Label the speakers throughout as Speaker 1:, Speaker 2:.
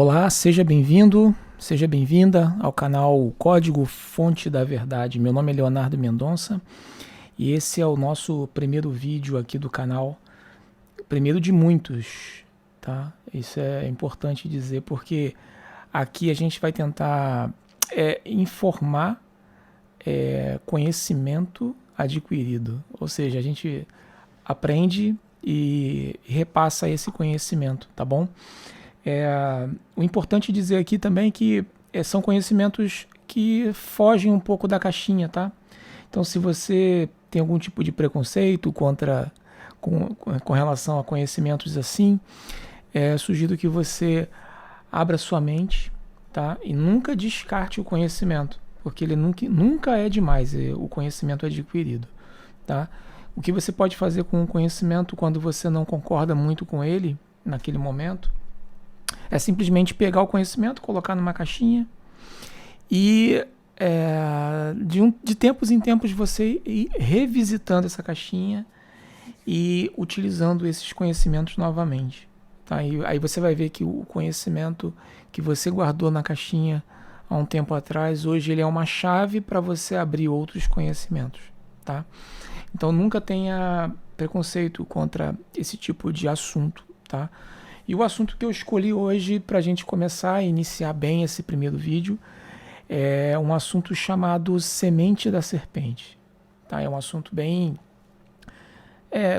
Speaker 1: Olá, seja bem-vindo, seja bem-vinda ao canal Código Fonte da Verdade. Meu nome é Leonardo Mendonça e esse é o nosso primeiro vídeo aqui do canal, primeiro de muitos, tá? Isso é importante dizer porque aqui a gente vai tentar informar conhecimento adquirido, ou seja, a gente aprende e repassa esse conhecimento, tá bom? O importante dizer aqui também é que são conhecimentos que fogem um pouco da caixinha, tá? Então, se você tem algum tipo de preconceito com relação a conhecimentos assim, sugiro que você abra sua mente, tá? E nunca descarte o conhecimento, porque ele nunca é demais, o conhecimento adquirido, tá? O que você pode fazer com o conhecimento quando você não concorda muito com ele naquele momento é simplesmente pegar o conhecimento, colocar numa caixinha e de tempos em tempos você ir revisitando essa caixinha e utilizando esses conhecimentos novamente. Tá? E aí você vai ver que o conhecimento que você guardou na caixinha há um tempo atrás, hoje ele é uma chave para você abrir outros conhecimentos. Tá? Então nunca tenha preconceito contra esse tipo de assunto. Tá? E o assunto que eu escolhi hoje para a gente começar a iniciar bem esse primeiro vídeo é um assunto chamado Semente da Serpente. Tá? É um assunto bem...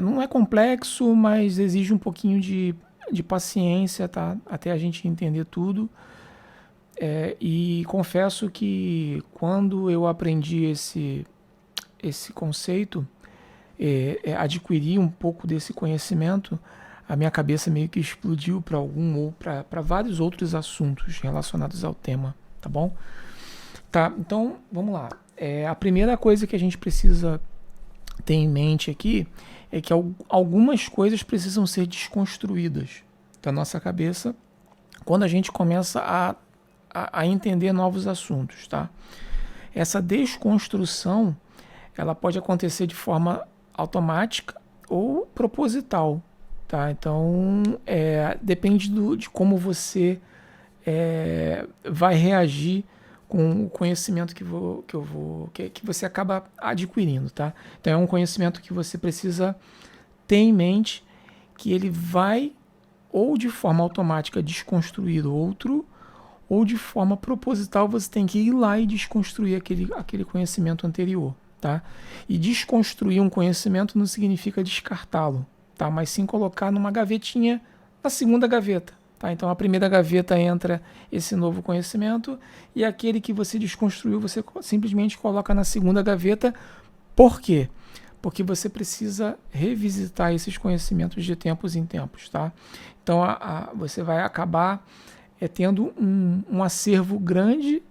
Speaker 1: não é complexo, mas exige um pouquinho de paciência, tá? Até a gente entender tudo. E confesso que quando eu aprendi esse conceito, adquiri um pouco desse conhecimento, a minha cabeça meio que explodiu para vários outros assuntos relacionados ao tema, tá bom? Tá, então vamos lá. A primeira coisa que a gente precisa ter em mente aqui é que algumas coisas precisam ser desconstruídas da nossa cabeça quando a gente começa a entender novos assuntos, tá? Essa desconstrução, ela pode acontecer de forma automática ou proposital. Tá? Então, depende de como você vai reagir com o conhecimento que você acaba adquirindo. Tá? Então, é um conhecimento que você precisa ter em mente que ele vai ou de forma automática desconstruir outro, ou de forma proposital você tem que ir lá e desconstruir aquele conhecimento anterior. Tá? E desconstruir um conhecimento não significa descartá-lo. Tá, mas sim colocar numa gavetinha, na segunda gaveta. Tá? Então, a primeira gaveta entra esse novo conhecimento e aquele que você desconstruiu, você simplesmente coloca na segunda gaveta. Por quê? Porque você precisa revisitar esses conhecimentos de tempos em tempos. Tá? Então, você vai acabar tendo um acervo grande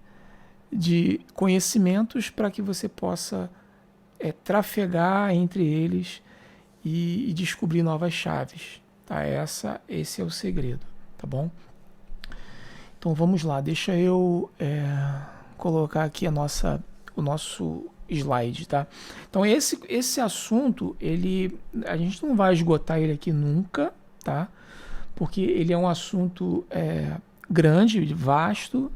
Speaker 1: de conhecimentos para que você possa trafegar entre eles e descobrir novas chaves, tá? Esse é o segredo, tá bom? Então vamos lá, deixa eu colocar aqui o nosso slide, tá? Então esse assunto, a gente não vai esgotar ele aqui nunca, tá? Porque ele é um assunto grande, vasto,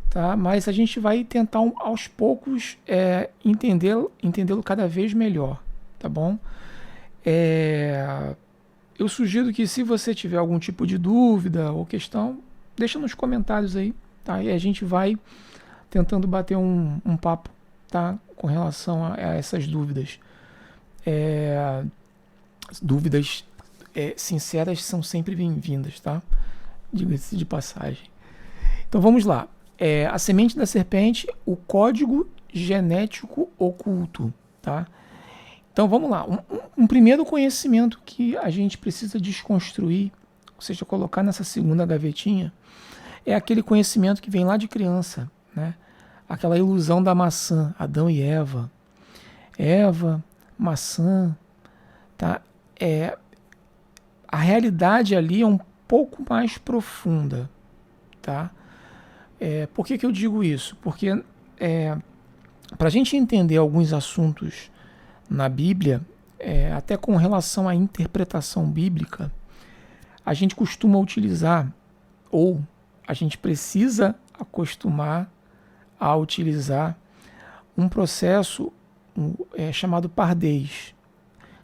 Speaker 1: tá? Mas a gente vai tentar aos poucos entendê-lo cada vez melhor, tá bom? Eu sugiro que se você tiver algum tipo de dúvida ou questão, deixa nos comentários aí, tá? E a gente vai tentando bater um papo, tá? Com relação a essas dúvidas. Dúvidas sinceras são sempre bem-vindas, tá? Diga-se de passagem. Então vamos lá. A semente da serpente, o código genético oculto, tá? Então vamos lá, um primeiro conhecimento que a gente precisa desconstruir, ou seja, colocar nessa segunda gavetinha, é aquele conhecimento que vem lá de criança, né? Aquela ilusão da maçã, Adão e Eva. Eva, maçã, tá? A realidade ali é um pouco mais profunda, tá? Por que eu digo isso? Porque para a gente entender alguns assuntos na Bíblia, até com relação à interpretação bíblica, a gente costuma utilizar ou a gente precisa acostumar a utilizar um processo chamado pardês,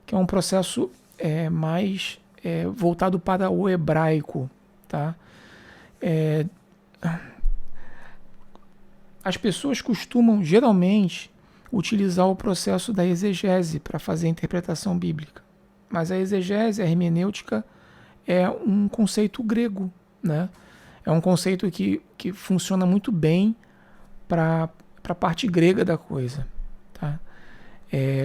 Speaker 1: que é um processo mais voltado para o hebraico, tá? As pessoas costumam geralmente utilizar o processo da exegese para fazer a interpretação bíblica, mas a exegese, a hermenêutica, é um conceito grego, né? É um conceito que funciona muito bem para a parte grega da coisa, tá?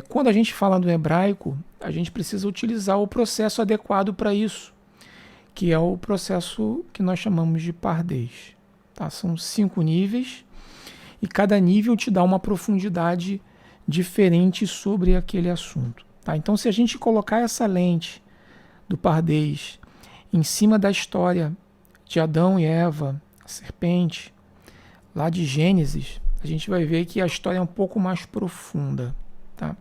Speaker 1: Quando a gente fala do hebraico, a gente precisa utilizar o processo adequado para isso, que é o processo que nós chamamos de pardês. Tá? São 5 níveis, e cada nível te dá uma profundidade diferente sobre aquele assunto. Tá? Então, se a gente colocar essa lente do pardês em cima da história de Adão e Eva, a serpente, lá de Gênesis, a gente vai ver que a história é um pouco mais profunda. Tá?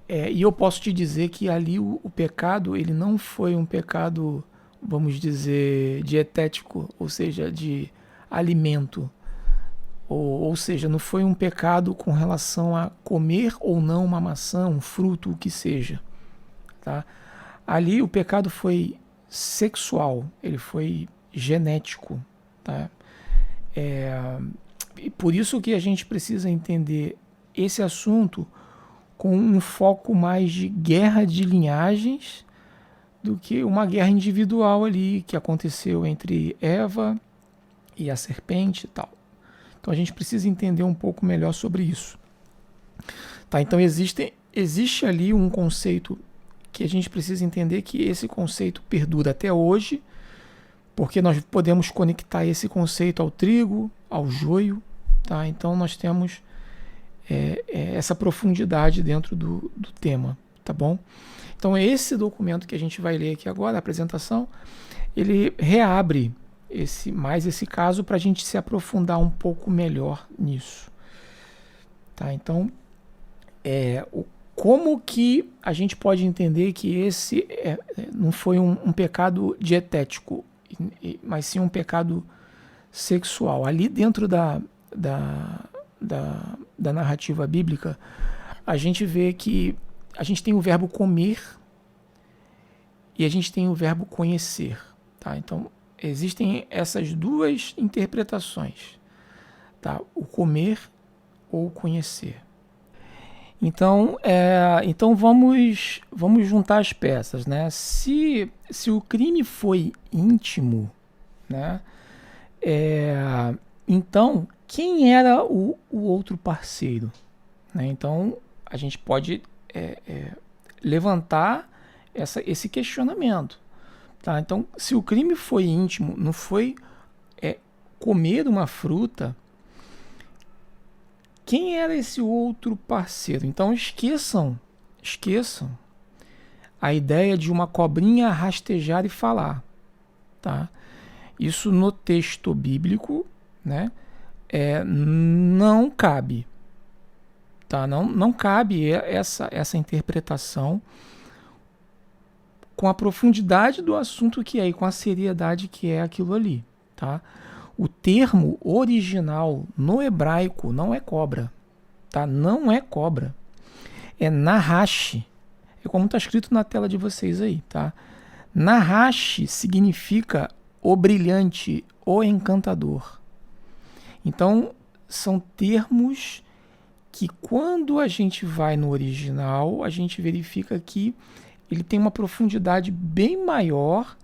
Speaker 1: E eu posso te dizer que ali o pecado, ele não foi um pecado, vamos dizer, dietético, ou seja, de alimento. Ou seja, não foi um pecado com relação a comer ou não uma maçã, um fruto, o que seja. Tá? Ali o pecado foi sexual, ele foi genético. Tá? E por isso que a gente precisa entender esse assunto com um foco mais de guerra de linhagens do que uma guerra individual ali que aconteceu entre Eva e a serpente e tal. Então a gente precisa entender um pouco melhor sobre isso. Tá? Então existe ali um conceito que a gente precisa entender, que esse conceito perdura até hoje, porque nós podemos conectar esse conceito ao trigo, ao joio. Tá? Então nós temos essa profundidade dentro do tema, tá bom? Então esse documento que a gente vai ler aqui agora, a apresentação, ele reabre esse caso para a gente se aprofundar um pouco melhor nisso. Tá? Então, como que a gente pode entender que esse não foi um pecado dietético, mas sim um pecado sexual? Ali dentro da narrativa bíblica, a gente vê que a gente tem o verbo comer e a gente tem o verbo conhecer. Tá? Então, existem essas duas interpretações, tá? O comer ou conhecer. Então, vamos juntar as peças, né? Se o crime foi íntimo, né? Então, quem era o outro parceiro? Né? Então, a gente pode levantar esse questionamento. Tá? Então, se o crime foi íntimo, não foi comer uma fruta, quem era esse outro parceiro? Então, esqueçam a ideia de uma cobrinha rastejar e falar. Tá? Isso no texto bíblico, né, não cabe. Tá? Não cabe essa interpretação com a profundidade do assunto que é e com a seriedade que é aquilo ali. Tá? O termo original no hebraico não é cobra. Tá? Não é cobra. É nahash. É como está escrito na tela de vocês aí. Tá? Nahash significa o brilhante, o encantador. Então, são termos que quando a gente vai no original, a gente verifica que ele tem uma profundidade bem maior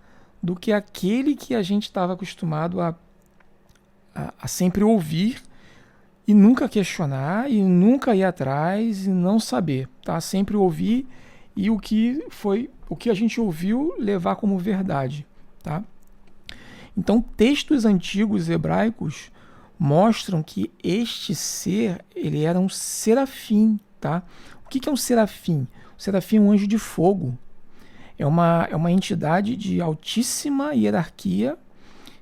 Speaker 1: do que aquele que a gente estava acostumado a sempre ouvir e nunca questionar e nunca ir atrás e não saber, tá? Sempre ouvir e o que a gente ouviu levar como verdade, tá? Então, textos antigos hebraicos mostram que este ser, ele era um serafim, tá? O que é um serafim? O serafim é um anjo de fogo. É uma entidade de altíssima hierarquia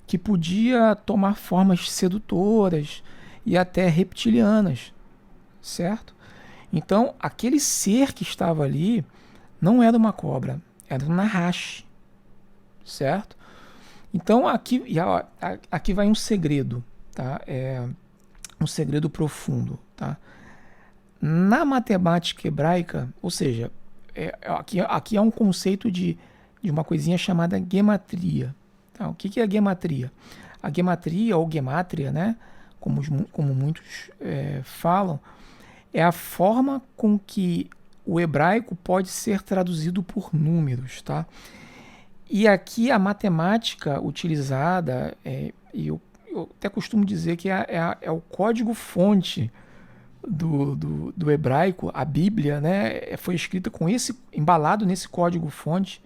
Speaker 1: que podia tomar formas sedutoras e até reptilianas, certo? Então, aquele ser que estava ali não era uma cobra, era um nahash, certo? Então aqui, aqui vai um segredo, tá? Um segredo profundo, tá? Na matemática hebraica, ou seja, aqui é um conceito de uma coisinha chamada gematria. Tá? O que é a gematria? A gematria, ou gemátria, né? Como muitos falam, é a forma com que o hebraico pode ser traduzido por números. Tá? E aqui a matemática utilizada, e eu até costumo dizer que é o código-fonte do hebraico. A Bíblia, né, foi escrita embalado nesse código-fonte,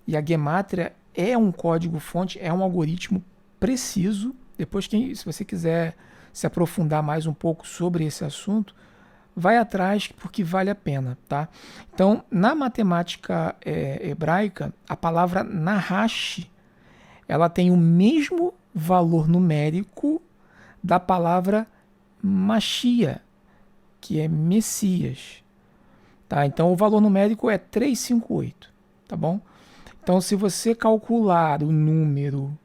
Speaker 1: e a gemátria é um código-fonte, é um algoritmo preciso. Depois, se você quiser se aprofundar mais um pouco sobre esse assunto, vai atrás, porque vale a pena, tá? Então, na matemática hebraica, a palavra nahash, ela tem o mesmo valor numérico da palavra Machia, que é Messias. Tá? Então, o valor numérico é 358, tá bom? Então, se você calcular o número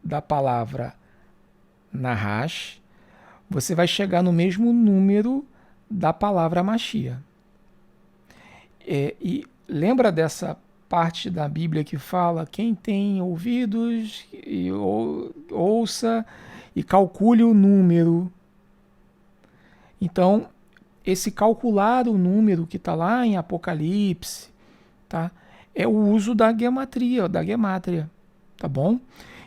Speaker 1: da palavra Nahash, você vai chegar no mesmo número da palavra Machia. E lembra dessa parte da Bíblia que fala: quem tem ouvidos, ouça e calcule o número. Então, esse calcular o número que está lá em Apocalipse, tá? É o uso da gemátria, tá bom?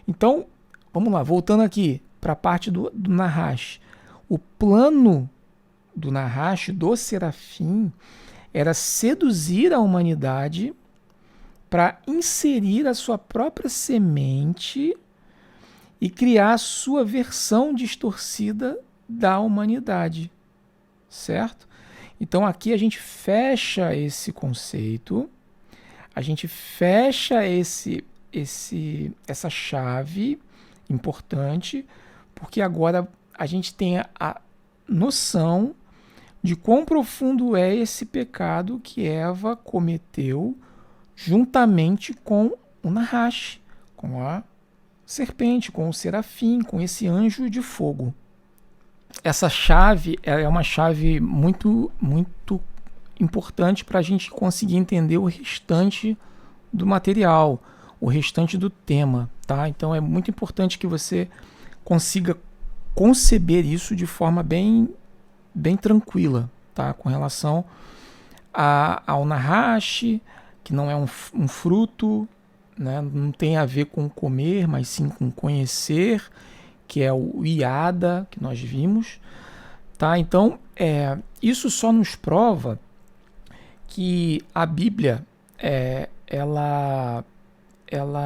Speaker 1: Então, vamos lá, voltando aqui para a parte do Nahash. O plano do Nahash, do Serafim, era seduzir a humanidade para inserir a sua própria semente e criar a sua versão distorcida da humanidade, certo? Então aqui a gente fecha esse conceito, a gente fecha essa chave importante, porque agora a gente tem a noção de quão profundo é esse pecado que Eva cometeu juntamente com o Nahash, com a serpente, com o serafim, com esse anjo de fogo. Essa chave é uma chave muito, muito importante para a gente conseguir entender o restante do material, o restante do tema, tá? Então é muito importante que você consiga conceber isso de forma bem tranquila, tá? Com relação ao Nahash, que não é um fruto, né? Não tem a ver com comer, mas sim com conhecer, que é o Iada, que nós vimos. Tá? Então, isso só nos prova que a Bíblia ela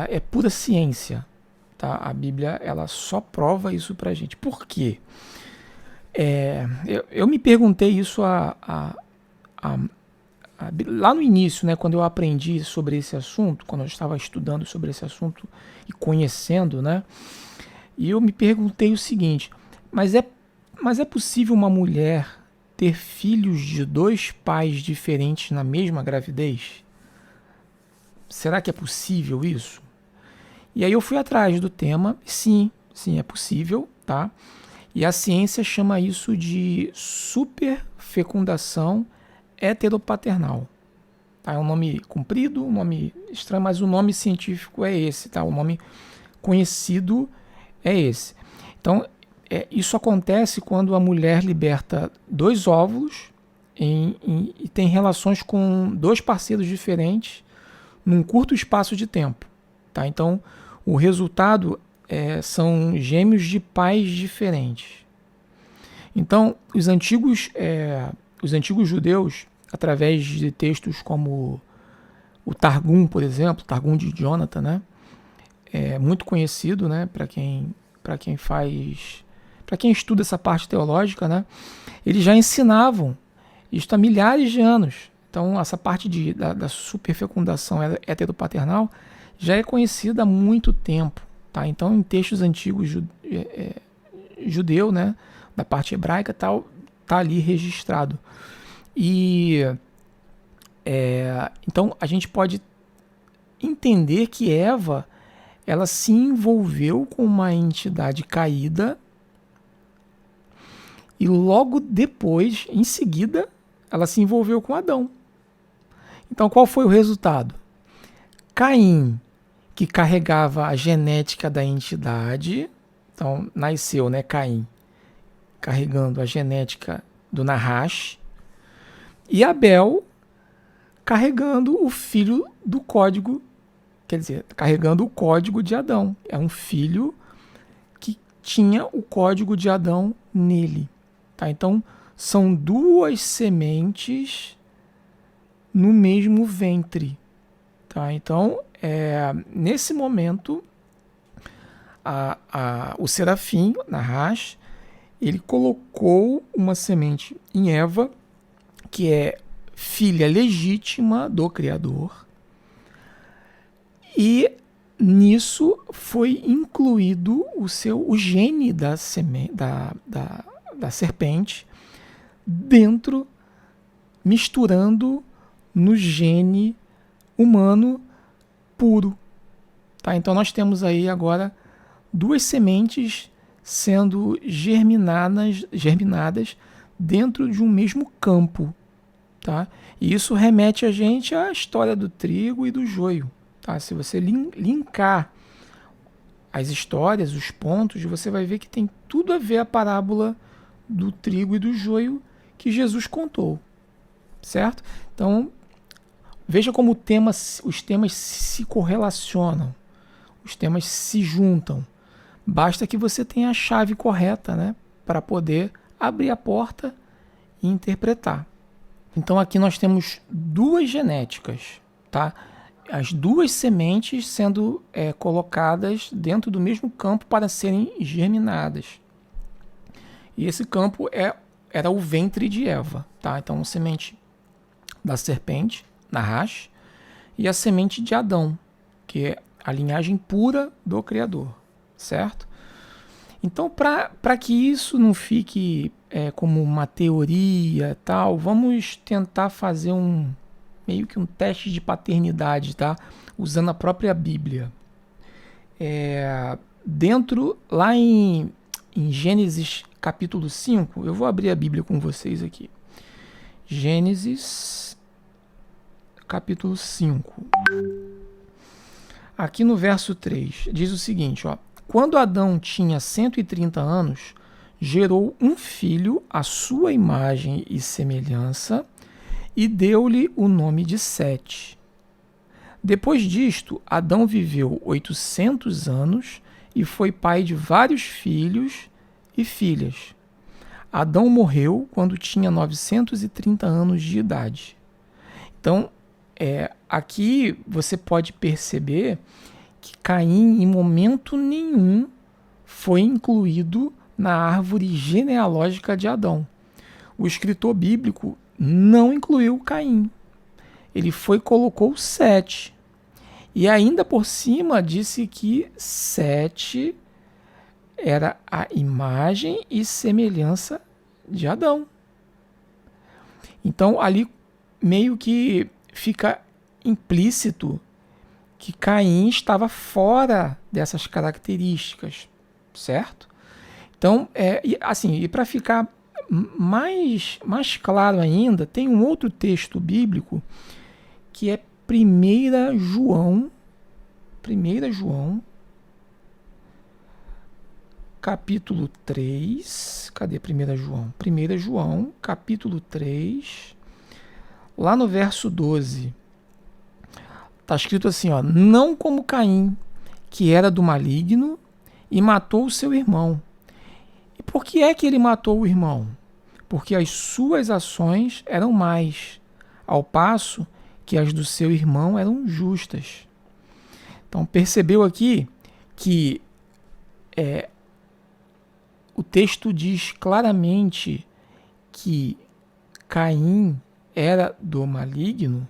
Speaker 1: é pura ciência. Tá? A Bíblia ela só prova isso pra gente. Por quê? Eu me perguntei isso lá no início, né, quando eu aprendi sobre esse assunto, quando eu estava estudando sobre esse assunto e conhecendo, né, e eu me perguntei o seguinte: mas é possível uma mulher ter filhos de dois pais diferentes na mesma gravidez? Será que é possível isso? E aí eu fui atrás do tema, sim, é possível, tá? E a ciência chama isso de superfecundação heteropaternal. Tá? É um nome comprido, um nome estranho, mas o nome científico é esse, tá? O nome conhecido é esse. Então, isso acontece quando a mulher liberta dois óvulos e tem relações com dois parceiros diferentes num curto espaço de tempo. Tá? Então, o resultado são gêmeos de pais diferentes. Então, os antigos judeus, através de textos como o Targum, por exemplo, Targum de Jonathan, né? É muito conhecido, né? Para quem estuda essa parte teológica, né? Eles já ensinavam isso há milhares de anos. Então, essa parte da superfecundação heteropaternal já é conhecida há muito tempo. Tá? Então, em textos antigos judeu, né, da parte hebraica, tá ali registrado. E então a gente pode entender que Eva ela se envolveu com uma entidade caída e logo depois, em seguida, ela se envolveu com Adão. Então, qual foi o resultado? Caim, que carregava a genética da entidade, então nasceu, né, Caim, carregando a genética do Nahash, e Abel carregando o filho do código, quer dizer, carregando o código de Adão. É um filho que tinha o código de Adão nele. Tá? Então, são duas sementes no mesmo ventre. Tá? Então, nesse momento, o serafim, Nahash, ele colocou uma semente em Eva, que é filha legítima do Criador, e nisso foi incluído o gene da serpente dentro, misturando no gene humano puro. Tá? Então nós temos aí agora duas sementes sendo germinadas dentro de um mesmo campo. Tá? E isso remete a gente à história do trigo e do joio. Tá? Se você linkar as histórias, os pontos, você vai ver que tem tudo a ver a parábola do trigo e do joio que Jesus contou. Certo? Então, veja como os temas se correlacionam, os temas se juntam. Basta que você tenha a chave correta, né, para poder abrir a porta e interpretar. Então aqui nós temos duas genéticas, tá? As duas sementes sendo colocadas dentro do mesmo campo para serem germinadas. E esse campo era o ventre de Eva, tá? Então a semente da serpente, Nahash, e a semente de Adão, que é a linhagem pura do Criador, certo? Então, para que isso não fique como uma teoria tal, vamos tentar fazer meio que um teste de paternidade, tá? Usando a própria Bíblia. Lá em Gênesis capítulo 5, eu vou abrir a Bíblia com vocês aqui. Gênesis capítulo 5. Aqui no verso 3, diz o seguinte, ó. Quando Adão tinha 130 anos, gerou um filho à sua imagem e semelhança e deu-lhe o nome de Sete. Depois disto, Adão viveu 800 anos e foi pai de vários filhos e filhas. Adão morreu quando tinha 930 anos de idade. Então, aqui você pode perceber que Caim, em momento nenhum, foi incluído na árvore genealógica de Adão. O escritor bíblico não incluiu Caim. Ele colocou Sete. E ainda por cima disse que Sete era a imagem e semelhança de Adão. Então ali meio que fica implícito que Caim estava fora dessas características, certo? Então, e para ficar mais claro ainda, tem um outro texto bíblico que é 1 João, capítulo 3, cadê 1 João? 1 João, capítulo 3, lá no verso 12, está escrito assim, ó, não como Caim, que era do maligno e matou o seu irmão. E por que é que ele matou o irmão? Porque as suas ações eram más, ao passo que as do seu irmão eram justas. Então percebeu aqui que o texto diz claramente que Caim era do maligno,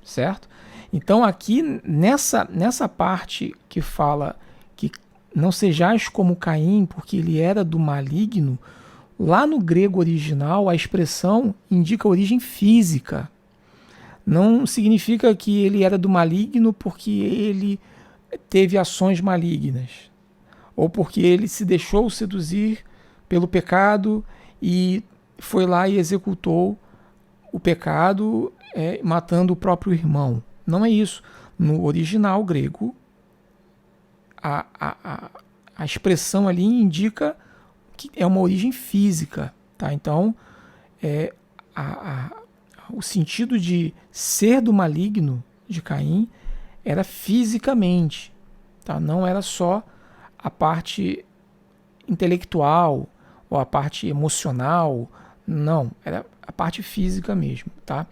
Speaker 1: certo? Então aqui nessa parte que fala que não sejais como Caim, porque ele era do maligno, lá no grego original a expressão indica origem física. Não significa que ele era do maligno porque ele teve ações malignas, ou porque ele se deixou seduzir pelo pecado e foi lá e executou o pecado, matando o próprio irmão. Não é isso. No original grego, a expressão ali indica que é uma origem física. Tá? Então, o sentido de ser do maligno de Caim era fisicamente. Tá? Não era só a parte intelectual ou a parte emocional. Não, era a parte física mesmo. Tá?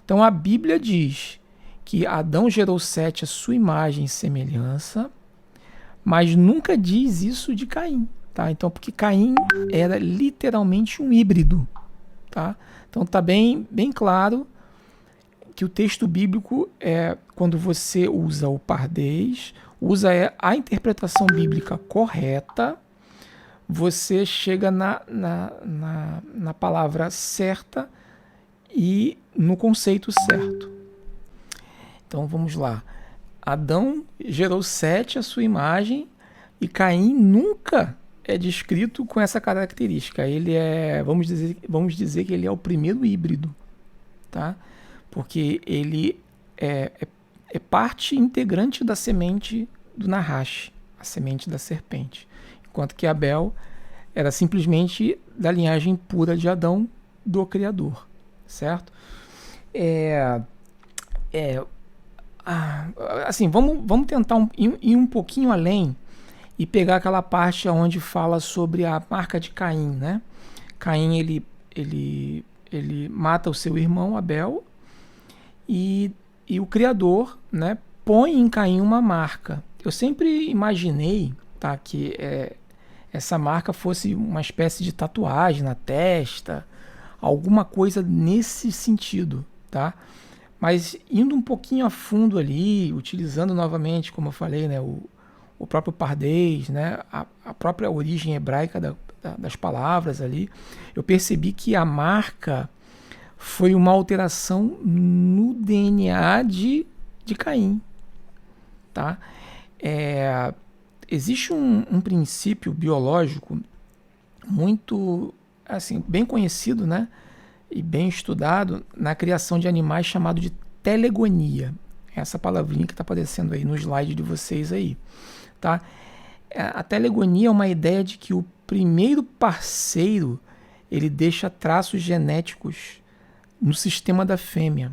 Speaker 1: Então a Bíblia diz que Adão gerou Sete à sua imagem e semelhança, mas nunca diz isso de Caim. Tá? Então, porque Caim era literalmente um híbrido. Tá? Então está bem claro que o texto bíblico, quando você usa o pardês, usa a interpretação bíblica correta, você chega na palavra certa e no conceito certo. Então vamos lá. Adão gerou Sete à sua imagem e Caim nunca é descrito com essa característica. Ele vamos dizer que ele é o primeiro híbrido, tá? Porque ele é parte integrante da semente do Nahash, a semente da serpente. Enquanto que Abel era simplesmente da linhagem pura de Adão, do Criador, certo? Assim, vamos tentar ir um pouquinho além e pegar aquela parte onde fala sobre a marca de Caim, né? Caim, ele mata o seu irmão Abel e o Criador, né, põe em Caim uma marca. Eu sempre imaginei, tá, que essa marca fosse uma espécie de tatuagem na testa, alguma coisa nesse sentido, tá? Mas indo um pouquinho a fundo ali, utilizando novamente, como eu falei, né, o próprio pardês, né, a própria origem hebraica das palavras ali, eu percebi que a marca foi uma alteração no DNA de Caim. Tá? Existe um princípio biológico muito assim, bem conhecido, né, e bem estudado na criação de animais chamado de telegonia. Essa palavrinha que está aparecendo aí no slide de vocês aí. Tá? A telegonia é uma ideia de que o primeiro parceiro ele deixa traços genéticos no sistema da fêmea,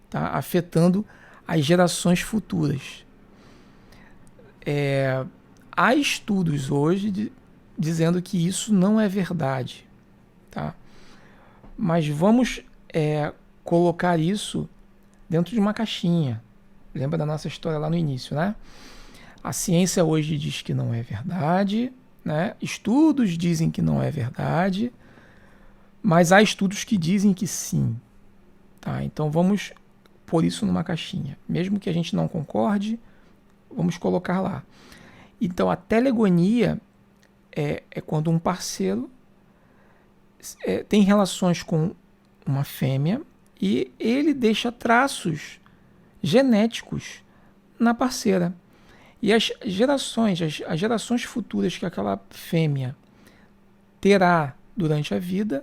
Speaker 1: tá? Afetando as gerações futuras. Há estudos hoje dizendo que isso não é verdade, tá? Mas vamos colocar isso dentro de uma caixinha. Lembra da nossa história lá no início, né? A ciência hoje diz que não é verdade, né? Estudos dizem que não é verdade, mas há estudos que dizem que sim. Tá? Então vamos pôr isso numa caixinha. Mesmo que a gente não concorde, vamos colocar lá. Então a telegonia é quando um parceiro tem relações com uma fêmea e ele deixa traços genéticos na parceira. E as gerações futuras que aquela fêmea terá durante a vida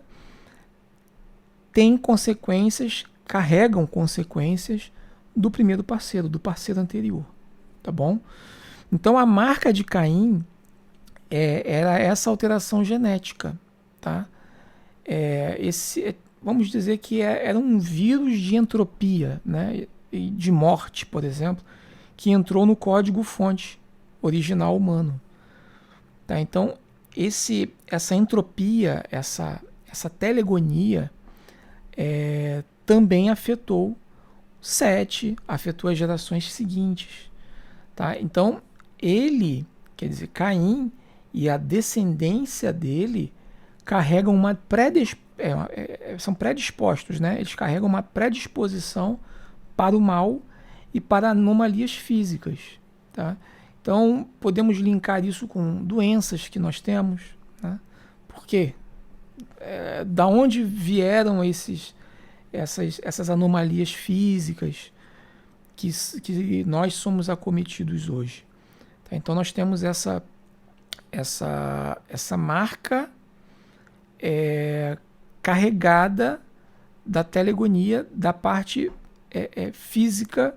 Speaker 1: carregam consequências do primeiro parceiro, do parceiro anterior. Tá bom? Então a marca de Caim era essa alteração genética. Tá? Vamos dizer que era um vírus de entropia, né? E de morte, por exemplo, que entrou no código-fonte original humano. Tá? Então, essa entropia, essa telegonia, também afetou Sete, afetou as gerações seguintes. Tá? Então, quer dizer, Caim e a descendência dele carregam são predispostos, né? Eles carregam uma predisposição para o mal e para anomalias físicas. Tá? Então, podemos linkar isso com doenças que nós temos. Né? Por quê? Da onde vieram essas anomalias físicas? que nós somos acometidos hoje. Tá? Então nós temos essa marca carregada da telegonia, da parte física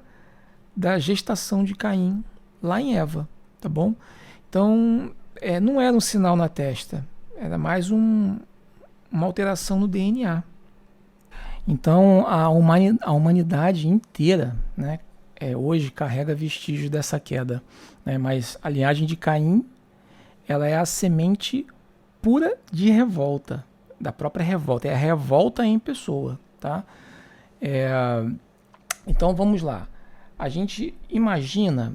Speaker 1: da gestação de Caim lá em Eva, tá bom? Então não era um sinal na testa, era mais uma alteração no DNA. Então a humanidade inteira, né, hoje carrega vestígios dessa queda, né, mas a linhagem de Caim, ela é a semente pura de revolta, da própria revolta, é a revolta em pessoa, tá? Então vamos lá, a gente imagina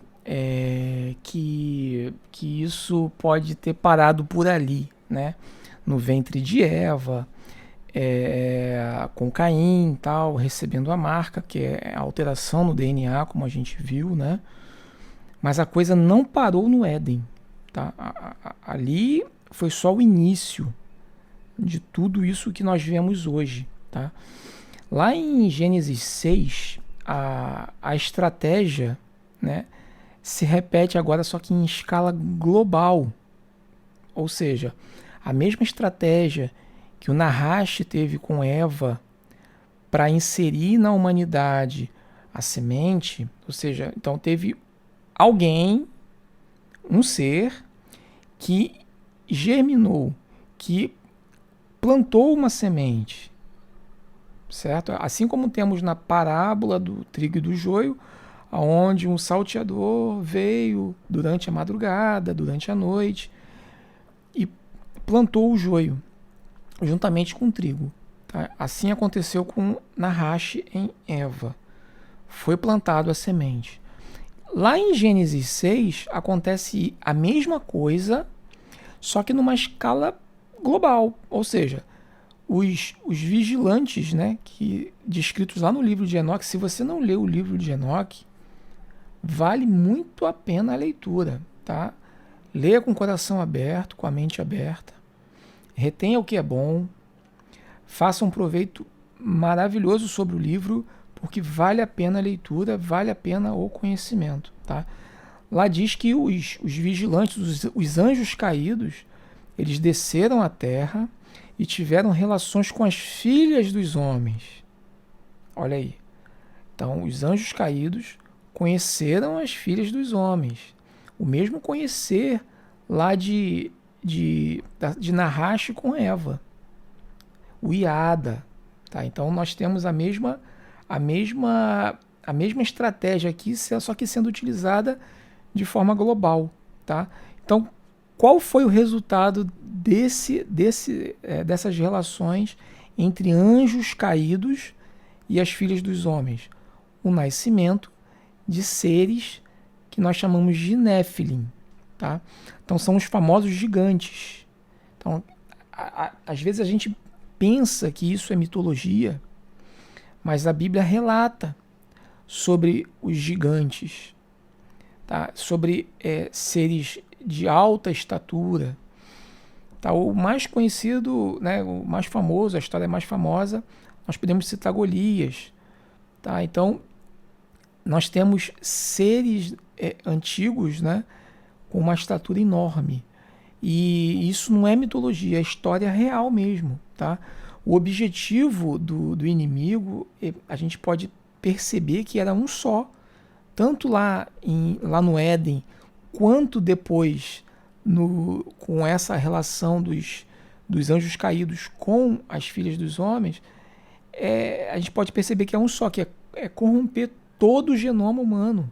Speaker 1: que isso pode ter parado por ali, né? No ventre de Eva, com Caim, tal, recebendo a marca, que é a alteração no DNA, como a gente viu, né? Mas a coisa não parou no Éden, tá? Ali foi só o início de tudo isso que nós vemos hoje, tá? Lá em Gênesis 6, a estratégia, né, se repete agora, só que em escala global. Ou seja, a mesma estratégia que o Nahash teve com Eva para inserir na humanidade a semente, ou seja, então teve alguém, um ser, que germinou, que plantou uma semente, certo? Assim como temos na parábola do trigo e do joio, onde um salteador veio durante a madrugada, durante a noite, e plantou o joio juntamente com o trigo. Tá? Assim aconteceu com Nahash em Eva. Foi plantado a semente. Lá em Gênesis 6 acontece a mesma coisa, só que numa escala global. Ou seja, os vigilantes, né, descritos lá no livro de Enoque, se você não leu o livro de Enoque, vale muito a pena a leitura. Tá? Leia com o coração aberto, com a mente aberta. Retenha o que é bom, faça um proveito maravilhoso sobre o livro, porque vale a pena a leitura, vale a pena o conhecimento. Tá? Lá diz que os vigilantes, os anjos caídos, eles desceram à terra e tiveram relações com as filhas dos homens. Olha aí. Então, os anjos caídos conheceram as filhas dos homens. O mesmo conhecer lá de Nahash com Eva, o Iada, tá? Então nós temos a mesma estratégia aqui, só que sendo utilizada de forma global, tá? Então qual foi o resultado dessas relações entre anjos caídos e as filhas dos homens? O nascimento de seres que nós chamamos de Néfilim. Tá? Então são os famosos gigantes. Então, às vezes a gente pensa que isso é mitologia, mas a Bíblia relata sobre os gigantes, tá? Sobre seres de alta estatura. Tá? O mais conhecido, né, o mais famoso, a história mais famosa, nós podemos citar Golias. Tá? Então, nós temos seres antigos, né, com uma estatura enorme. E isso não é mitologia, é história real mesmo. Tá? O objetivo do inimigo, a gente pode perceber que era um só. Tanto lá no Éden, quanto depois com essa relação dos anjos caídos com as filhas dos homens, a gente pode perceber que é um só, que é corromper todo o genoma humano.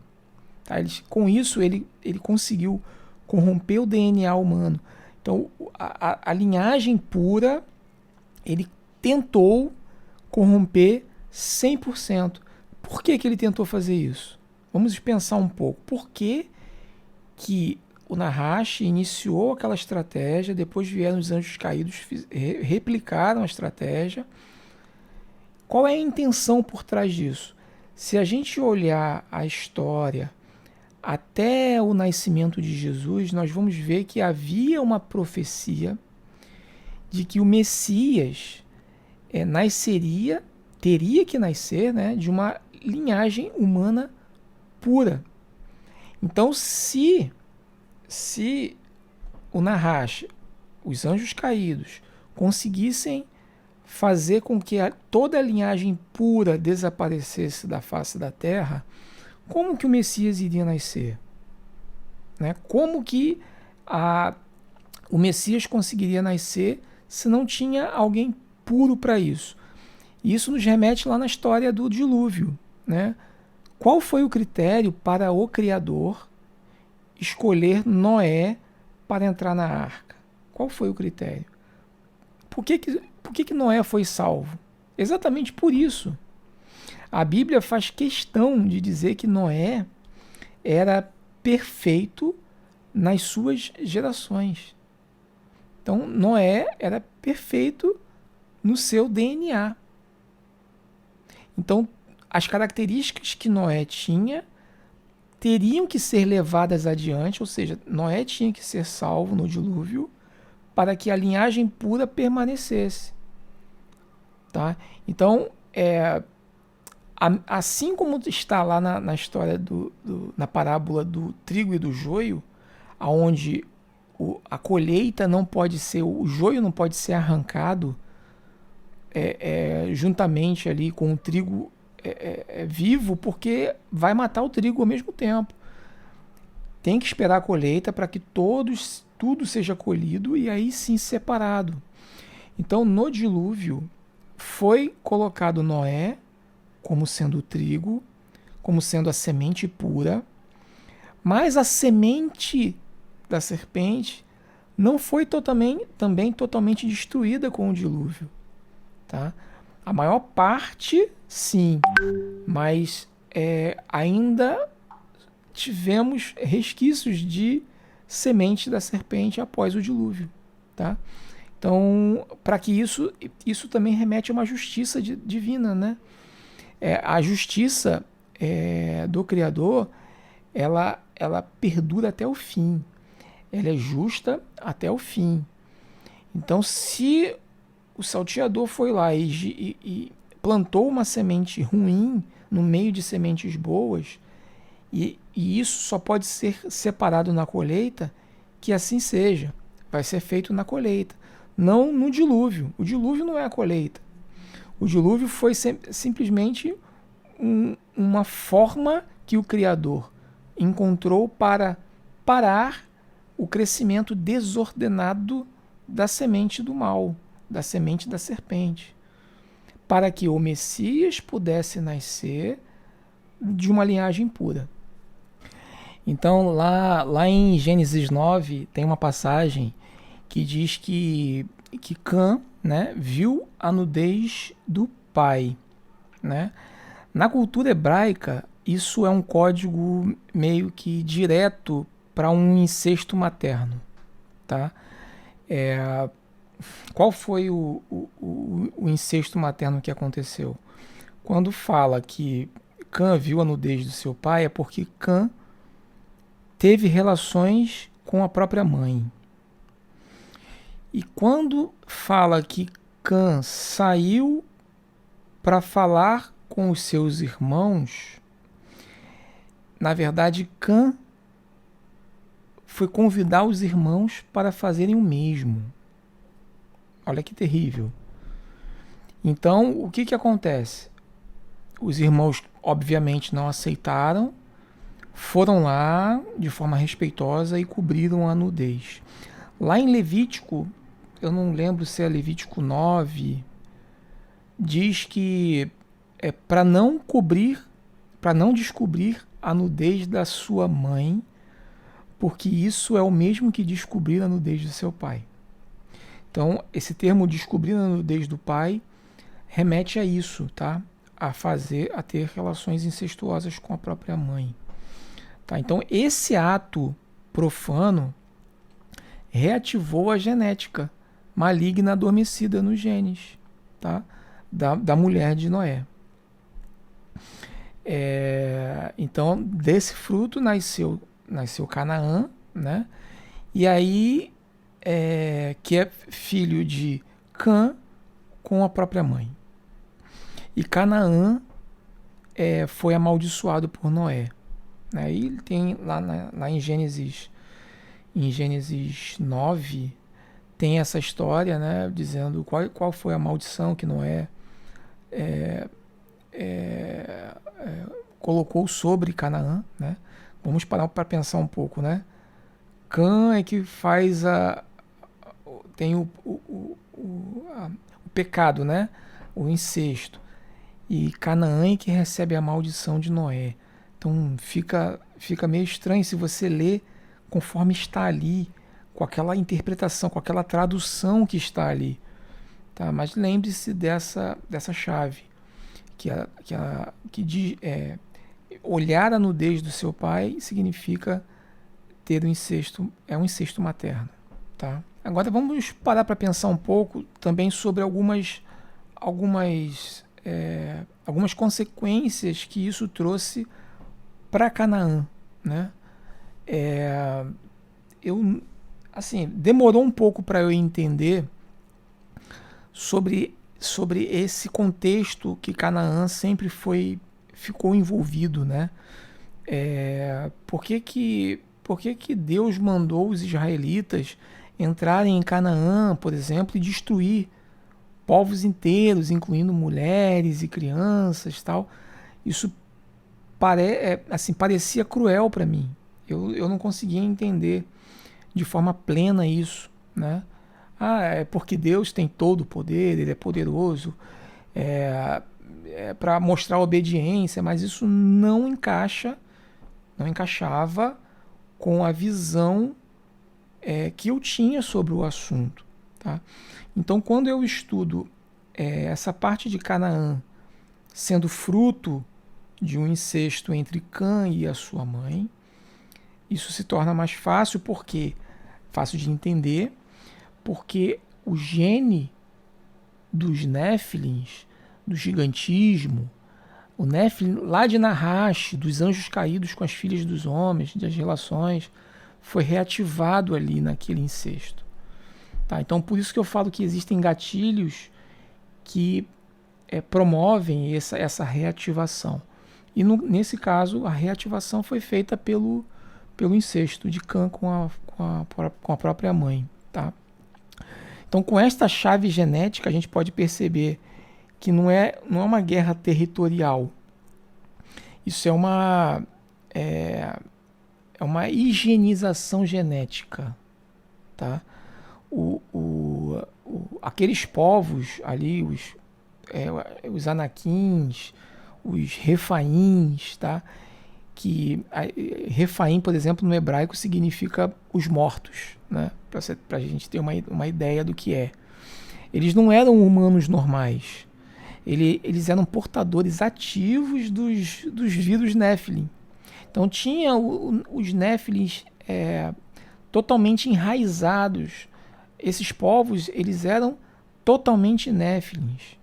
Speaker 1: Tá? Com isso, ele conseguiu corromper o DNA humano. Então, a linhagem pura, ele tentou corromper 100%. Por que ele tentou fazer isso? Vamos pensar um pouco. Por que o Nahash iniciou aquela estratégia, depois vieram os anjos caídos, replicaram a estratégia? Qual é a intenção por trás disso? Se a gente olhar a história até o nascimento de Jesus, nós vamos ver que havia uma profecia de que o Messias teria que nascer, né, de uma linhagem humana pura. Então, se o Nahash, os anjos caídos, conseguissem fazer com que toda a linhagem pura desaparecesse da face da Terra, como que o Messias iria nascer? Né? Como que o Messias conseguiria nascer se não tinha alguém puro para isso? E isso nos remete lá na história do dilúvio. Né? Qual foi o critério para o Criador escolher Noé para entrar na arca? Qual foi o critério? Por que Noé foi salvo? Exatamente por isso. A Bíblia faz questão de dizer que Noé era perfeito nas suas gerações. Então, Noé era perfeito no seu DNA. Então, as características que Noé tinha teriam que ser levadas adiante, ou seja, Noé tinha que ser salvo no dilúvio para que a linhagem pura permanecesse. Tá? Então, assim como está lá na história na parábola do trigo e do joio, onde a colheita não pode ser, o joio não pode ser arrancado juntamente ali com o trigo vivo, porque vai matar o trigo ao mesmo tempo. Tem que esperar a colheita para que tudo seja colhido e aí sim separado. Então, no dilúvio, foi colocado Noé como sendo o trigo, como sendo a semente pura, mas a semente da serpente não foi também totalmente destruída com o dilúvio. Tá? A maior parte, sim, mas ainda tivemos resquícios de semente da serpente após o dilúvio. Tá? Então, para que isso também remete a uma justiça divina, né? A justiça do Criador, ela perdura até o fim. Ela é justa até o fim. Então, se o salteador foi lá e plantou uma semente ruim no meio de sementes boas, e isso só pode ser separado na colheita, que assim seja. Vai ser feito na colheita, não no dilúvio. O dilúvio não é a colheita. O dilúvio foi simplesmente uma forma que o Criador encontrou para parar o crescimento desordenado da semente do mal, da semente da serpente, para que o Messias pudesse nascer de uma linhagem pura. Então, lá em Gênesis 9, tem uma passagem que diz que Cã, né, viu a nudez do pai. Né? Na cultura hebraica, isso é um código meio que direto para um incesto materno. Tá? Qual foi o incesto materno que aconteceu? Quando fala que Cã viu a nudez do seu pai, é porque Cã teve relações com a própria mãe. E quando fala que Cã saiu para falar com os seus irmãos, na verdade, Cã foi convidar os irmãos para fazerem o mesmo. Olha que terrível. Então, o que acontece? Os irmãos, obviamente, não aceitaram, foram lá de forma respeitosa e cobriram a nudez. Lá em Levítico, eu não lembro se é Levítico 9, diz que para não descobrir a nudez da sua mãe, porque isso é o mesmo que descobrir a nudez do seu pai. Então, esse termo descobrir a nudez do pai remete a isso, tá? A ter relações incestuosas com a própria mãe. Tá? Então, esse ato profano reativou a genética maligna adormecida nos genes, tá? da mulher de Noé. Então, desse fruto nasceu Canaã, né? E aí, que é filho de Cã com a própria mãe. E Canaã foi amaldiçoado por Noé. né? E ele tem lá em Gênesis 9, tem essa história, né, dizendo qual foi a maldição que Noé colocou sobre Canaã, né? Vamos parar para pensar um pouco, né? Cã é que faz tem o pecado, né? O incesto. E Canaã é que recebe a maldição de Noé. Então fica meio estranho se você lê conforme está ali, com aquela interpretação, com aquela tradução que está ali. Tá? Mas lembre-se dessa chave, que diz, olhar a nudez do seu pai significa ter um incesto, é um incesto materno. Tá? Agora vamos parar para pensar um pouco também sobre algumas consequências que isso trouxe para Canaã, né? Assim, demorou um pouco para eu entender sobre esse contexto que Canaã sempre ficou envolvido, né? Por que Deus mandou os israelitas entrarem em Canaã, por exemplo, e destruir povos inteiros, incluindo mulheres e crianças, tal? Isso parecia cruel para mim. Eu não conseguia entender de forma plena isso, né? É porque Deus tem todo o poder, Ele é poderoso, para mostrar obediência, mas isso não encaixava com a visão que eu tinha sobre o assunto, tá? Então, quando eu estudo essa parte de Canaã sendo fruto de um incesto entre Cã e a sua mãe, isso se torna mais fácil, fácil de entender, porque o gene dos Néfilins, do gigantismo, o Néfilim lá de Nahash, dos anjos caídos com as filhas dos homens, das relações, foi reativado ali naquele incesto. Tá? Então, por isso que eu falo que existem gatilhos que promovem essa reativação. E nesse caso, a reativação foi feita pelo incesto de Cã com a própria mãe. Tá? Então, com esta chave genética, a gente pode perceber que não é uma guerra territorial. Isso é uma higienização genética. Tá? Aqueles povos ali, os Anaquins, os Refaíns, tá? Que Refaim, por exemplo, no hebraico significa os mortos, né? Para a gente ter uma ideia do que é. Eles não eram humanos normais. Eles eram portadores ativos dos vírus Néfilim. Então tinha os Néfilins totalmente enraizados. Esses povos, eles eram totalmente Néfilins.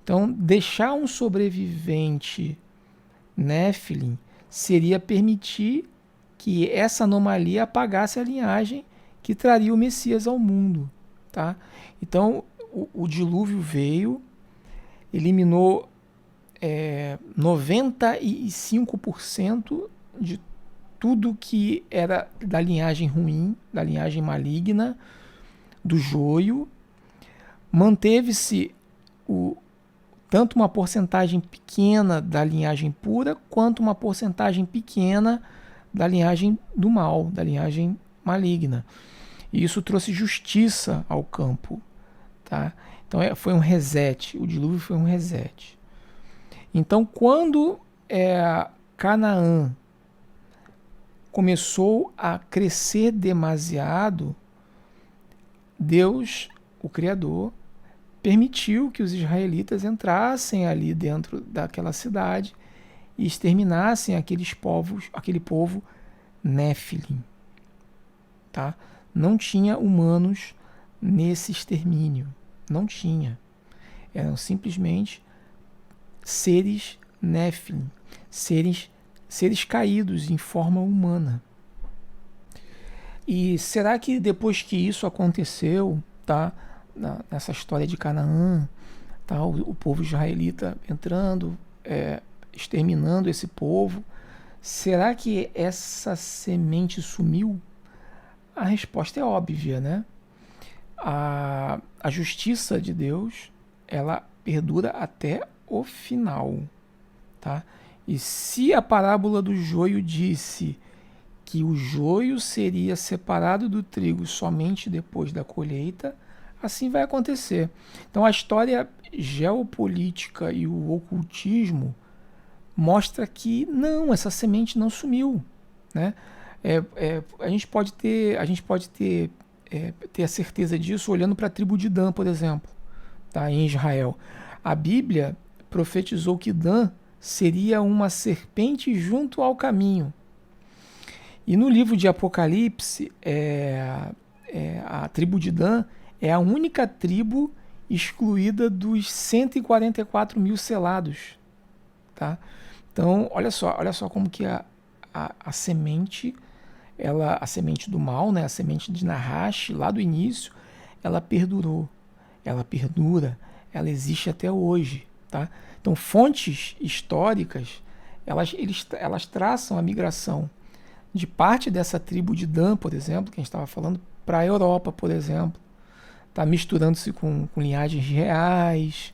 Speaker 1: Então, deixar um sobrevivente Néfilim seria permitir que essa anomalia apagasse a linhagem que traria o Messias ao mundo. Tá? Então, o dilúvio veio, eliminou 95% de tudo que era da linhagem ruim, da linhagem maligna, do joio. Manteve-se tanto uma porcentagem pequena da linhagem pura, quanto uma porcentagem pequena da linhagem do mal, da linhagem maligna. E isso trouxe justiça ao campo. Tá? Então foi um reset, o dilúvio foi um reset. Então, quando Canaã começou a crescer demasiado, Deus, o Criador, permitiu que os israelitas entrassem ali dentro daquela cidade e exterminassem aquele povo Néfilim. Tá? Não tinha humanos nesse extermínio. Não tinha. Eram simplesmente seres Néfilim, seres caídos em forma humana. E será que depois que isso aconteceu, tá, nessa história de Canaã, tá, o povo israelita entrando, exterminando esse povo, Será que essa semente sumiu? A resposta é óbvia, né? A justiça de Deus, ela perdura até o final, tá? E se a parábola do joio disse que o joio seria separado do trigo somente depois da colheita, assim vai acontecer. Então a história geopolítica e o ocultismo mostra que não, essa semente não sumiu, né? A gente pode ter a certeza disso olhando para a tribo de Dan, por exemplo, tá? Em Israel. A Bíblia profetizou que Dan seria uma serpente junto ao caminho. E no livro de Apocalipse, a tribo de Dan é a única tribo excluída dos 144 mil selados. Tá? Então, olha só como que a semente, a semente do mal, né, a semente de Nahash, lá do início, ela perdurou, ela perdura, ela existe até hoje. Tá? Então, fontes históricas, elas traçam a migração de parte dessa tribo de Dan, por exemplo, que a gente estava falando, para a Europa, por exemplo, tá misturando-se com linhagens reais.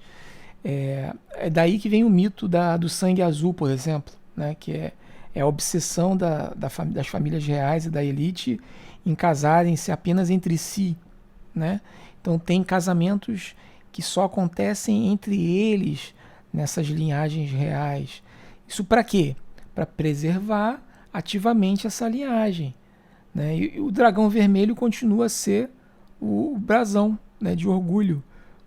Speaker 1: É daí que vem o mito do sangue azul, por exemplo, né, que é a obsessão das famílias reais e da elite em casarem-se apenas entre si, né? Então tem casamentos que só acontecem entre eles nessas linhagens reais. Isso para quê? Para preservar ativamente essa linhagem, né? E o dragão vermelho continua a ser o brasão, né, de orgulho,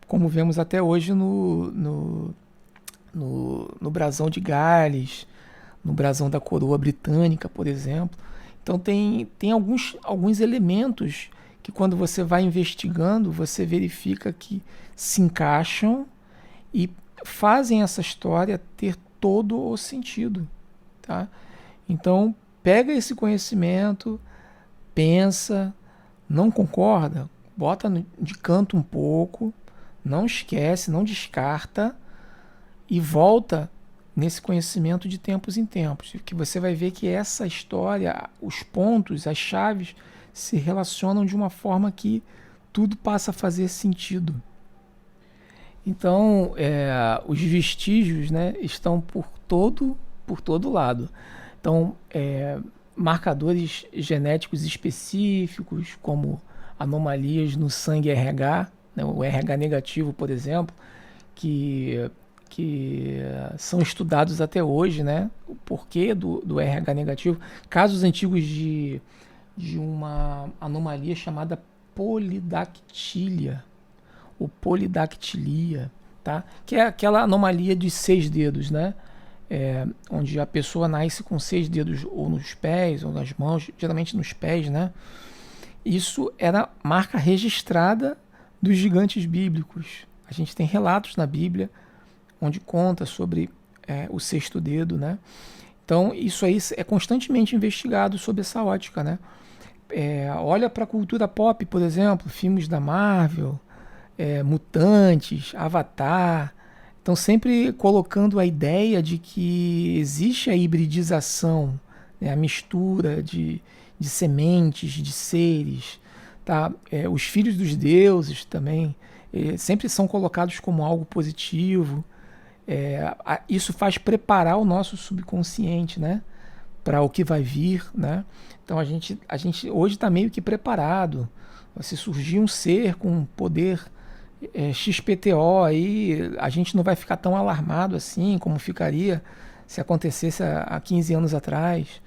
Speaker 1: como vemos até hoje no brasão de Gales, no brasão da coroa britânica, por exemplo. Então tem alguns elementos que quando você vai investigando, você verifica que se encaixam e fazem essa história ter todo o sentido, tá? Então, pega esse conhecimento, pensa, não concorda, bota de canto um pouco, não esquece, não descarta e volta nesse conhecimento de tempos em tempos, que você vai ver que essa história, os pontos, as chaves se relacionam de uma forma que tudo passa a fazer sentido. Então, os vestígios, né, estão por todo lado. Então, marcadores genéticos específicos, como anomalias no sangue RH, né, o RH negativo, por exemplo, que são estudados até hoje, né, o porquê do RH negativo. Casos antigos de uma anomalia chamada polidactilia, ou polidactilia, tá? Que é aquela anomalia de 6 dedos, né? Onde a pessoa nasce com 6 dedos ou nos pés ou nas mãos, geralmente nos pés, né? Isso era marca registrada dos gigantes bíblicos. A gente tem relatos na Bíblia onde conta sobre o 6º dedo, né? Então isso aí é constantemente investigado sob essa ótica, né? Olha para a cultura pop, por exemplo, filmes da Marvel, Mutantes, Avatar. Estão sempre colocando a ideia de que existe a hibridização, né, a mistura de sementes, de seres. Tá? Os filhos dos deuses também sempre são colocados como algo positivo. Isso faz preparar o nosso subconsciente, né, para o que vai vir. Né? Então a gente hoje está meio que preparado. Se surgir um ser com poder XPTO, aí a gente não vai ficar tão alarmado assim como ficaria se acontecesse há 15 anos atrás.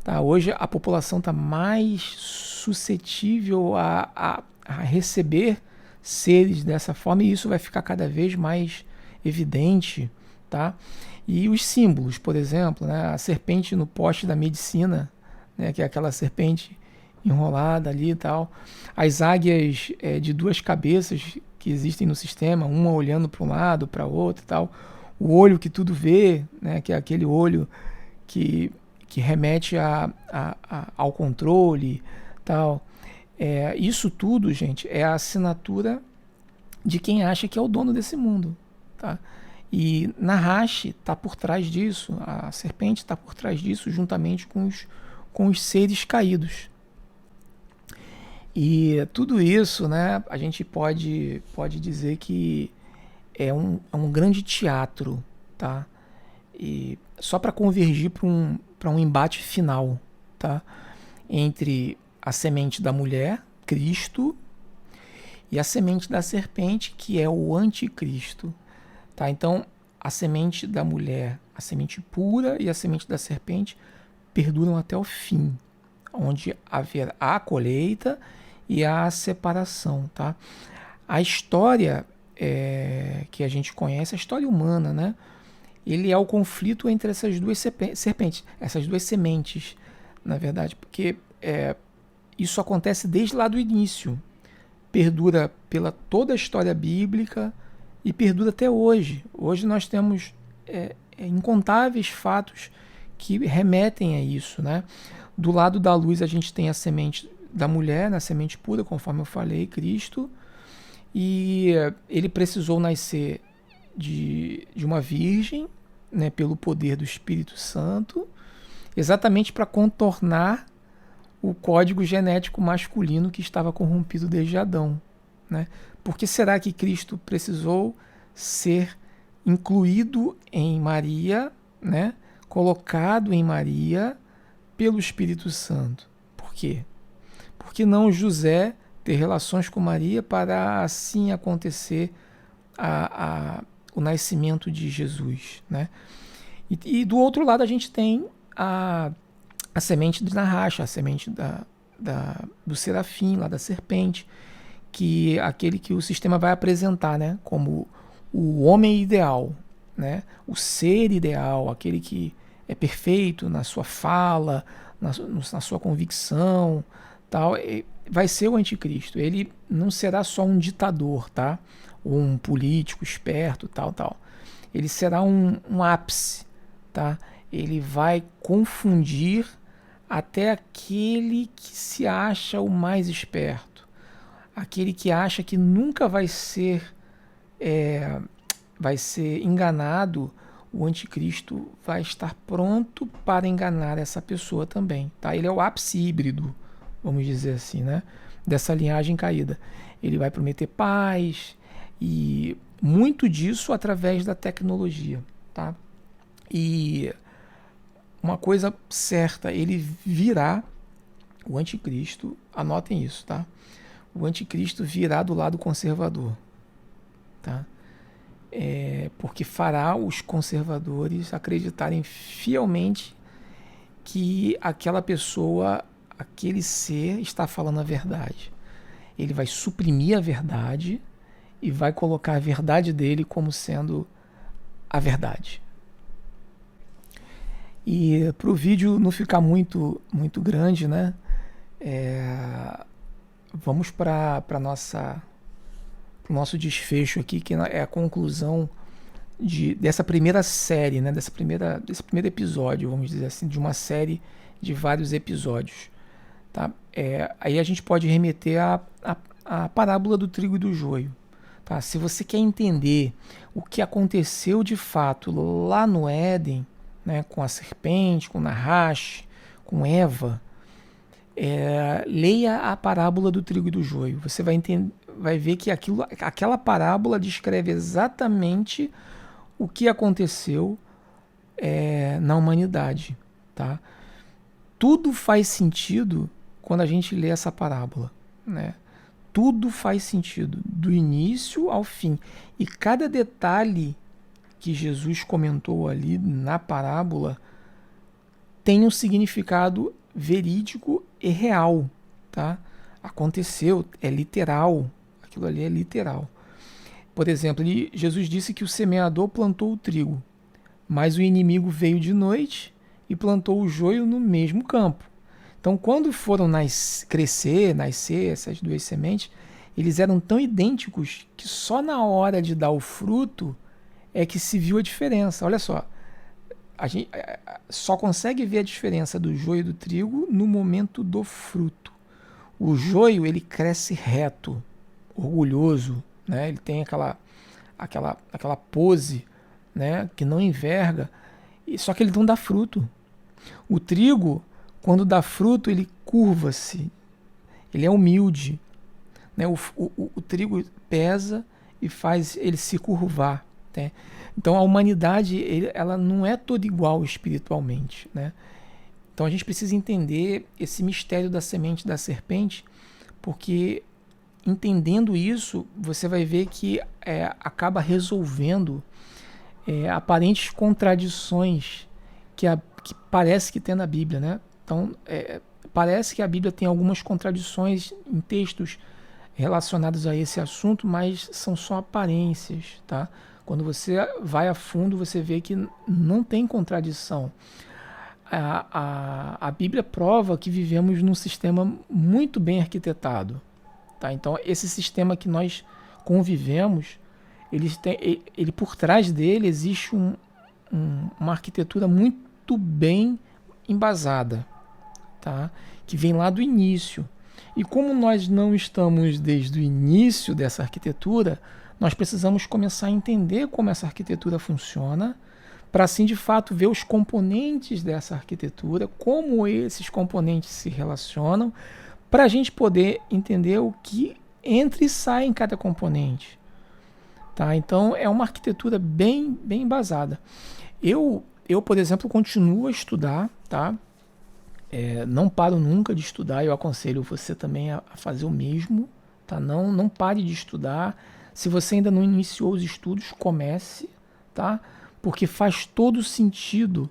Speaker 1: Tá? Hoje a população está mais suscetível a receber seres dessa forma e isso vai ficar cada vez mais evidente. Tá? E os símbolos, por exemplo, né? A serpente no poste da medicina, né? Que é aquela serpente enrolada ali e tal. As águias de 2 cabeças que existem no sistema, uma olhando para um lado, para outro e tal. O olho que tudo vê, né, que é aquele olho que remete ao controle tal. Isso tudo, gente, é a assinatura de quem acha que é o dono desse mundo. Tá? E Nahash está por trás disso, a serpente está por trás disso, juntamente com os seres caídos. E tudo isso, né, a gente pode dizer que é um grande teatro, tá? E só para convergir para um embate final, tá? Entre a semente da mulher, Cristo, e a semente da serpente, que é o anticristo. Tá? Então, a semente da mulher, a semente pura e a semente da serpente perduram até o fim, onde haverá a colheita e a separação. Tá? A história que a gente conhece, a história humana, né? Ele é o conflito entre essas duas serpentes, essas duas sementes, na verdade, porque isso acontece desde lá do início, perdura pela toda a história bíblica e perdura até hoje. Hoje nós temos incontáveis fatos que remetem a isso, né? Do lado da luz a gente tem a semente da mulher, na semente pura, conforme eu falei, Cristo, e ele precisou nascer de uma virgem, né, pelo poder do Espírito Santo, exatamente para contornar o código genético masculino que estava corrompido desde Adão. Né? Por que será que Cristo precisou ser incluído em Maria, né? Colocado em Maria pelo Espírito Santo? Por quê? Porque não José ter relações com Maria para assim acontecer o nascimento de Jesus, né? E do outro lado a gente tem a semente de Nahash, a semente do serafim, lá da serpente, que é aquele que o sistema vai apresentar, né, como o homem ideal, né, o ser ideal, aquele que é perfeito na sua fala, na sua convicção, tal, vai ser o anticristo. Ele não será só um ditador, tá? Ou um político esperto, tal. Ele será um ápice, tá? Ele vai confundir até aquele que se acha o mais esperto, aquele que acha que nunca vai ser enganado. O anticristo vai estar pronto para enganar essa pessoa também, tá? Ele é o ápice híbrido, vamos dizer assim, né? Dessa linhagem caída. Ele vai prometer paz e muito disso através da tecnologia, tá? E uma coisa certa, ele virá, o anticristo, anotem isso, tá? O anticristo virá do lado conservador, tá? Porque fará os conservadores acreditarem fielmente que aquela pessoa, aquele ser está falando a verdade. Ele vai suprimir a verdade e vai colocar a verdade dele como sendo a verdade. E para o vídeo não ficar muito grande, né? Vamos para o nosso desfecho aqui, que é a conclusão dessa primeira série, né? Desse primeiro episódio, vamos dizer assim, de uma série de vários episódios. Tá? Aí a gente pode remeter à parábola do trigo e do joio. Tá? Se você quer entender o que aconteceu de fato lá no Éden, né, com a serpente, com Nahash, com Eva, leia a parábola do trigo e do joio. Você vai ver que aquela parábola descreve exatamente o que aconteceu na humanidade. Tá? Tudo faz sentido quando a gente lê essa parábola, né? Tudo faz sentido, do início ao fim. E cada detalhe que Jesus comentou ali na parábola tem um significado verídico e real, tá? Aconteceu, é literal, aquilo ali é literal. Por exemplo, Jesus disse que o semeador plantou o trigo, mas o inimigo veio de noite e plantou o joio no mesmo campo. Então, quando foram nascer essas duas sementes, eles eram tão idênticos que só na hora de dar o fruto é que se viu a diferença. Olha só, a gente só consegue ver a diferença do joio e do trigo no momento do fruto. O joio, ele cresce reto, orgulhoso, né? Ele tem aquela pose né, que não enverga, só que ele não dá fruto. O trigo, quando dá fruto, ele curva-se, ele é humilde, né? O trigo pesa e faz ele se curvar, né? Então a humanidade, ela não é toda igual espiritualmente, né? Então a gente precisa entender esse mistério da semente da serpente, porque entendendo isso, você vai ver que acaba resolvendo aparentes contradições que parece que tem na Bíblia, né? Então, parece que a Bíblia tem algumas contradições em textos relacionados a esse assunto, mas são só aparências, tá? Quando você vai a fundo, você vê que não tem contradição. A Bíblia prova que vivemos num sistema muito bem arquitetado, tá? Então, esse sistema que nós convivemos, ele por trás dele existe uma arquitetura muito bem embasada, tá? Que vem lá do início. E como nós não estamos desde o início dessa arquitetura, nós precisamos começar a entender como essa arquitetura funciona, para assim de fato ver os componentes dessa arquitetura, como esses componentes se relacionam, para a gente poder entender o que entra e sai em cada componente. Tá? Então é uma arquitetura bem embasada. Eu, por exemplo, continuo a estudar, tá? Não paro nunca de estudar, eu aconselho você também a fazer o mesmo, tá? Não pare de estudar. Se você ainda não iniciou os estudos, comece, tá? Porque faz todo sentido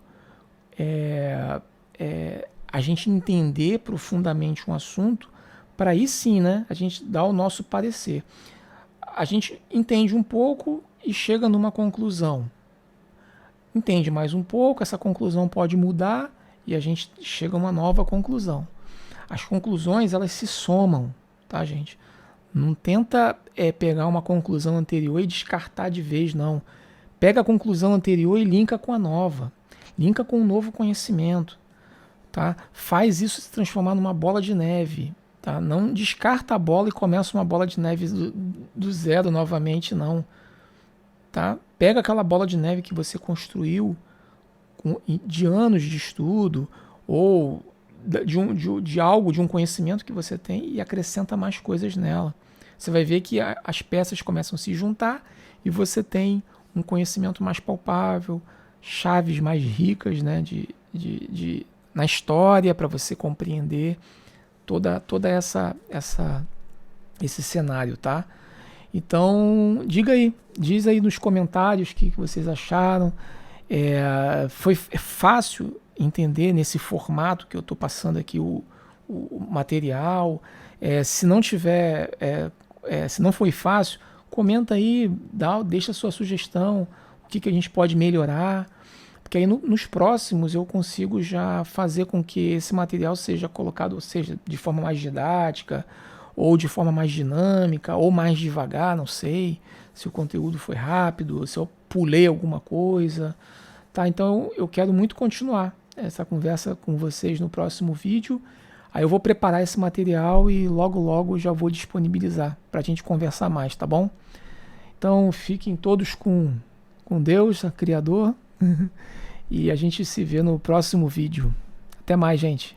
Speaker 1: a gente entender profundamente um assunto, para aí sim, né, a gente dar o nosso parecer. A gente entende um pouco e chega numa conclusão. Entende mais um pouco, essa conclusão pode mudar e a gente chega a uma nova conclusão. As conclusões, elas se somam, tá, gente? Não tenta pegar uma conclusão anterior e descartar de vez, não. Pega a conclusão anterior e linka com a nova. Linka com um novo conhecimento, tá? Faz isso se transformar numa bola de neve, tá? Não descarta a bola e começa uma bola de neve do zero novamente, não. Tá? Pega aquela bola de neve que você construiu de anos de estudo ou de algo, de um conhecimento que você tem e acrescenta mais coisas nela. Você vai ver que as peças começam a se juntar e você tem um conhecimento mais palpável, chaves mais ricas, né, na história para você compreender toda esse cenário, tá? Então, diz aí nos comentários o que vocês acharam. Foi fácil entender nesse formato que eu estou passando aqui o material. Se não tiver, se não foi fácil, comenta aí, deixa a sua sugestão, o que a gente pode melhorar, porque aí nos próximos eu consigo já fazer com que esse material seja colocado, ou seja, de forma mais didática, ou de forma mais dinâmica, ou mais devagar, não sei se o conteúdo foi rápido, se eu pulei alguma coisa, tá? Então eu quero muito continuar essa conversa com vocês no próximo vídeo. Aí eu vou preparar esse material e logo já vou disponibilizar para a gente conversar mais, tá bom? Então fiquem todos com Deus, Criador, e a gente se vê no próximo vídeo. Até mais, gente!